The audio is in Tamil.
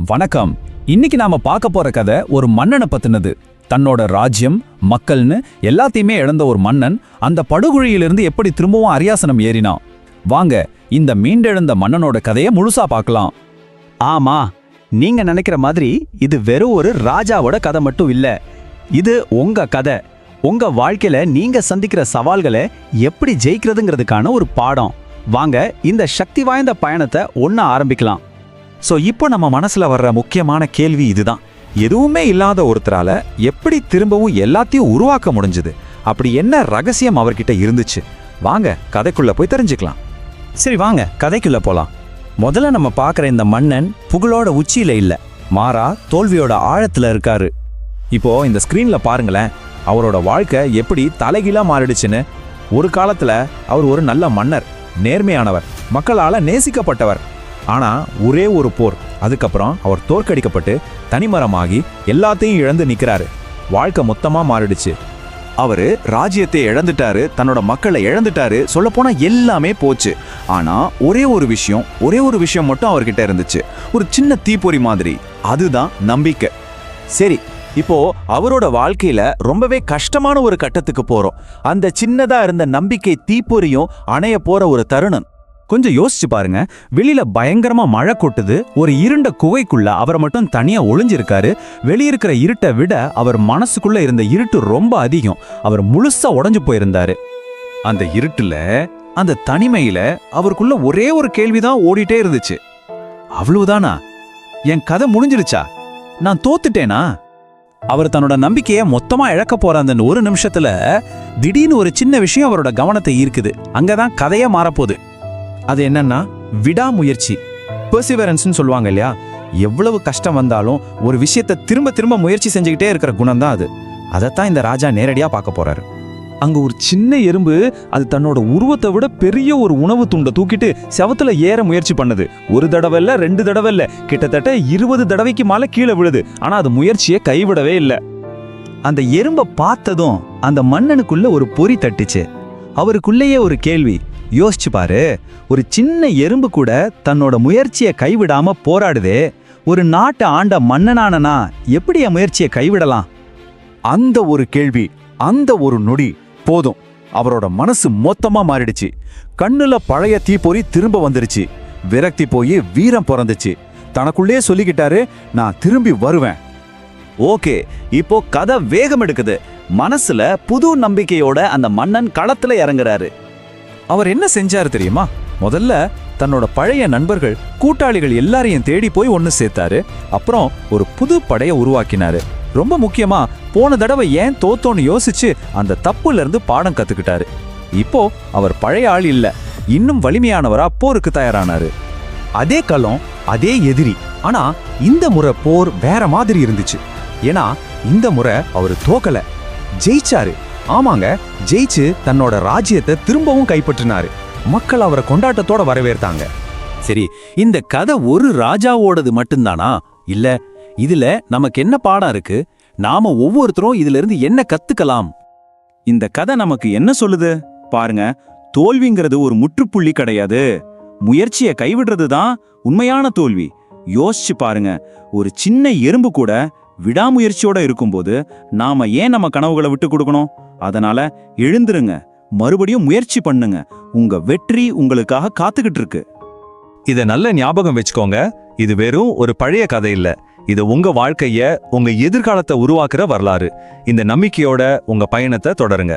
வணக்கம். இன்னைக்கு நாம பார்க்க போற கதை ஒரு மன்னனை பத்தினது. தன்னோட ராஜ்யம், மக்கள்னு எல்லாத்தையுமே இழந்த ஒரு மன்னன் அந்த படுகுழியிலிருந்து எப்படி திரும்பவும் அரியாசனம் ஏறினான். வாங்க இந்த மீண்டெழுந்த மன்னனோட கதையை முழுசா பார்க்கலாம். ஆமா, நீங்க நினைக்கிற மாதிரி இது வெறும் ஒரு ராஜாவோட கதை மட்டும் இல்ல. இது உங்க கதை. உங்க வாழ்க்கையில நீங்க சந்திக்கிற சவால்களை எப்படி ஜெயிக்கிறதுங்கிறதுக்கான ஒரு பாடம். வாங்க இந்த சக்தி வாய்ந்த பயணத்தை ஒண்ணா ஆரம்பிக்கலாம். இப்போ நம்ம மனசுல வர்ற முக்கியமான கேள்வி இதுதான். எதுவுமே இல்லாத ஒருத்தரால எப்படி திரும்பவும் எல்லாத்தையும் உருவாக்க முடிஞ்சது? அப்படி என்ன ரகசியம் அவர்கிட்ட இருந்துச்சு? வாங்க கதைக்குள்ள போய் தெரிஞ்சுக்கலாம். சரி, வாங்க கதைக்குள்ள போலாம். முதல்ல நம்ம பார்க்குற இந்த மன்னன் புகழோட உச்சியில இல்ல, மாறா தோல்வியோட ஆழத்துல இருக்காரு. இப்போ இந்த ஸ்கிரீன்ல பாருங்களேன், அவரோட வாழ்க்கை எப்படி தலைகீழா மாறிடுச்சுன்னு. ஒரு காலத்துல அவர் ஒரு நல்ல மன்னர், நேர்மையானவர், மக்களால நேசிக்கப்பட்டவர். ஆனா ஒரே ஒரு போர், அதுக்கப்புறம் அவர் தோற்கடிக்கப்பட்டு தனிமரமாகி எல்லாத்தையும் இழந்து நிக்கிறாரு. வாழ்க்கை மொத்தமா மாறிடுச்சு. அவரு ராஜ்யத்தை இழந்துட்டாரு, தன்னோட மக்களை இழந்துட்டாரு, சொல்லப்போனா எல்லாமே போச்சு. ஆனா ஒரே ஒரு விஷயம் மட்டும் அவர்கிட்ட இருந்துச்சு, ஒரு சின்ன தீப்பொறி மாதிரி. அதுதான் நம்பிக்கை. சரி, இப்போ அவரோட வாழ்க்கையில ரொம்பவே கஷ்டமான ஒரு கட்டத்துக்கு போறோம். அந்த சின்னதா இருந்த நம்பிக்கை தீப்பொறியும் அணைய போற ஒரு தருணம். கொஞ்சம் யோசிச்சு பாருங்க. வெளியில பயங்கரமா மழை கொட்டுது. ஒரு இருண்ட குகைக்குள்ள அவர் மட்டும் தனியா ஒளிஞ்சிருக்காரு. வெளியிருக்கிற இருட்டை விட அவர் மனசுக்குள்ள இருந்த இருட்டு ரொம்ப அதிகம். அவர் முழுசா உடைஞ்சு போயிருந்தாரு. அந்த இருட்டுல, அந்த தனிமையில அவருக்குள்ள ஒரே ஒரு கேள்விதான் ஓடிட்டே இருந்துச்சு. அவ்வளவுதானா? என் கதை முடிஞ்சிருச்சா? நான் தோத்துட்டேனா? அவர் தன்னோட நம்பிக்கையை மொத்தமா இழக்க போற அந்த ஒரு நிமிஷத்துல திடீர்னு ஒரு சின்ன விஷயம் அவரோட கவனத்தை ஈர்க்குது. அங்கதான் கதையே மாறப்போகுது. அது என்னன்னா விடாமுயற்சி, பெர்சிவரன்ஸ்னு சொல்லுவாங்க இல்லையா? எவ்வளவு கஷ்டம் வந்தாலும் ஒரு விஷயத்தை திரும்ப திரும்ப முயற்சி செஞ்சுக்கிட்டே இருக்கிற குணம் தான் அது. அதைத்தான் இந்த ராஜா நேரடியா பார்க்க போறாரு. அங்க ஒரு சின்ன எறும்பு, அது தன்னோட உருவத்தை விட பெரிய ஒரு உணவு துண்டை தூக்கிட்டு செவத்துல ஏற முயற்சி பண்ணுது. ஒரு தடவை இல்ல, 2 தடவை இல்ல, கிட்டத்தட்ட 20 தடவைக்கு மேல கீழே விழுது. ஆனா அது முயற்சியை கைவிடவே இல்லை. அந்த எறும்பை பார்த்ததும் அந்த மன்னனுக்குள்ள ஒரு பொறி தட்டுச்சு. அவருக்குள்ளேயே ஒரு கேள்வி. யோசிச்சு பாரு, ஒரு சின்ன எறும்பு கூட தன்னோட முயற்சியை கைவிடாம போராடுதே. ஒரு நாட்டை ஆண்ட மன்னனானனா எப்படி என் முயற்சியை கைவிடலாம்? அந்த ஒரு கேள்வி, அந்த ஒரு நொடி போதும், அவரோட மனசு மொத்தமா மாறிடுச்சு. கண்ணுல பழைய தீப்பொறி திரும்ப வந்துருச்சு. விரக்தி போய் வீரம் பிறந்துச்சு. தனக்குள்ளே சொல்லிக்கிட்டாரு, நான் திரும்பி வருவேன். ஓகே, இப்போ கதை வேகம் எடுக்குது. மனசுல புது நம்பிக்கையோட அந்த மன்னன் களத்துல இறங்குறாரு. அவர் என்ன செஞ்சாரு தெரியுமா? முதல்ல தன்னோட பழைய நண்பர்கள், கூட்டாளிகள் எல்லாரையும் தேடி போய் ஒன்னு சேர்த்தாரு. அப்புறம் ஒரு புது படையை உருவாக்கினாரு. ரொம்ப முக்கியமா, போன தடவை ஏன் தோத்தோன்னு யோசிச்சு அந்த தப்புல இருந்து பாடம் கத்துக்கிட்டாரு. இப்போ அவர் பழைய ஆள் இல்ல, இன்னும் வலிமையானவரா போருக்கு தயாரானாரு. அதே களம், அதே எதிரி. ஆனா இந்த முறை போர் வேற மாதிரி இருந்துச்சு. ஏன்னா இந்த முறை அவர் தோக்கல, ஜெயிச்சாரு. ஆமாங்க, ஜெயிச்சு தன்னோட ராஜ்யத்தை திரும்பவும் கைப்பற்றினாரு. மக்கள் அவரை கொண்டாட்டத்தோட வரவேற்றாங்க. சரி, இந்த கதை ஒரு ராஜாவோடது மட்டும்தானா? இல்ல, இதுல நமக்கு என்ன பாடம் இருக்கு? நாம ஒவ்வொருத்தரும் இதுல இருந்து என்ன கத்துக்கலாம்? இந்த கதை நமக்கு என்ன சொல்லுது பாருங்க. தோல்விங்கிறது ஒரு முற்றுப்புள்ளி கிடையாது. முயற்சியை கைவிடுறது தான் உண்மையான தோல்வி. யோசிச்சு பாருங்க, ஒரு சின்ன எறும்பு கூட விடாமுயற்சியோட இருக்கும்போது நாம ஏன் நம்ம கனவுகளை விட்டு கொடுக்கணும்? அதனால எழுந்துருங்க, மறுபடியும் முயற்சி பண்ணுங்க. உங்க வெற்றி உங்களுக்காக காத்துக்கிட்டு இருக்கு. இத நல்ல ஞாபகம் வச்சுக்கோங்க. இது வெறும் ஒரு பழைய கதை இல்ல, இது உங்க வாழ்க்கைய, உங்க எதிர்காலத்தை உருவாக்குற வரலாறு. இந்த நம்பிக்கையோட உங்க பயணத்தை தொடருங்க.